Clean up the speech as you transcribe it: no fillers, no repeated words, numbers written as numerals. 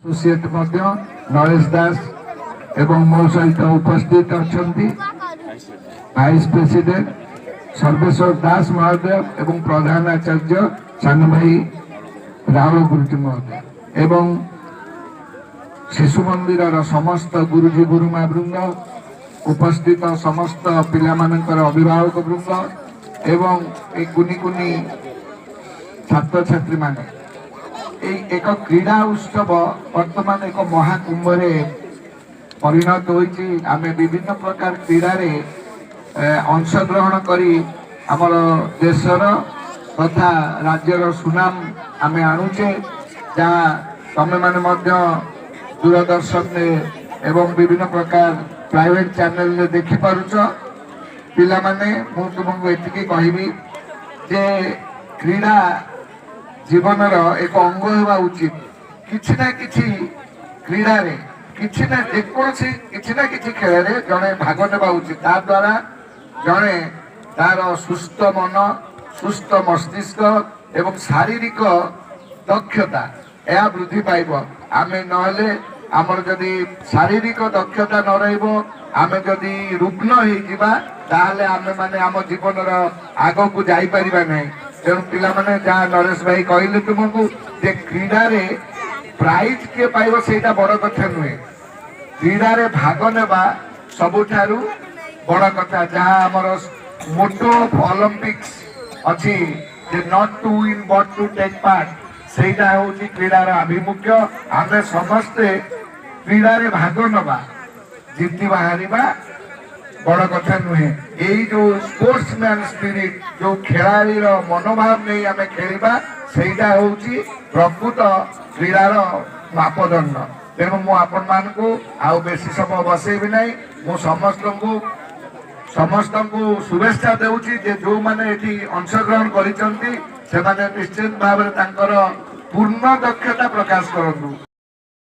Associate Naresh दास एवं मो सहित उपस्थित अच्छा भाइस प्रेसिडेंट सर्वेश्वर दास महोदय एवं प्रधान आचार्य सान भाई राहुल गुरुजी महोदय एवं शिशु मंदिर समस्त गुरुजी गुरुमा वृंद उपस्थित समस्त पिला अभिभावक वृंद एवं कुनी कुनी छात्र छात्री माने एक क्रीड़ा उत्सव वर्तमान एक महाकुंभ परिणत होती आम विभिन्न प्रकार क्रीड़ा अंशग्रहण करी आमर देशर तथा राज्यर सुनाम आम आणुचे जहाँ तमे माने दूरदर्शन एवं विभिन्न प्रकार प्राइवेट चैनल देखि पारुछ पिला माने मु तुमको एतिकी कहबी जे क्रीड़ा जीवन एक अंग होगा उचित किछि ना किछि क्रीड़ा रे किछि ना जेकोसी किछि ना किछि खेल रे जड़े भाग नेबा उचित ता द्वारा जड़े तार सुस्थ मन सुस्थ मस्तिष्क एवं शारीरिक दक्षता यह वृद्धि पाइब आमे नहले आमर जदि शारीरिक दक्षता न रहिबो आमे जदि रुग्ण होई जिबा ताहले आमे माने आम जीवन आग को जाई परिबा नै तेणु पिला माने जहाँ नरेश भाई कहले तुमको जे क्रीड़ा रे प्राइज के पाइब सेटा बड़ कथा नुहे क्रीड़ा रे भाग नेबा सबुठारु बड़ कथा जहाँ आमर मोटो ऑफ ओलंपिक्स अच्छी जे not to win but to take part सेटा होची क्रीड़ा रे अभिमुख्य आमे समस्ते क्रीड़ा रे भाग नबा जीति बाहरिबा बड़ कथा नुहे यही जो स्पोर्ट्समैन स्पिरिट जो खेलाड़ी मनोभाव नहीं आम खेलिबा सेटा होची प्रकृत क्रीड़ार मापदंड तेणु मु आपण मानकु आउ बेसी समय बसेबी नहीं मु समस्त को शुभेच्छा देउची जे जो माने एठी अंशग्रहण करिसंती से माने निश्चित भाव पूर्ण दक्षता प्रकाश करंतु।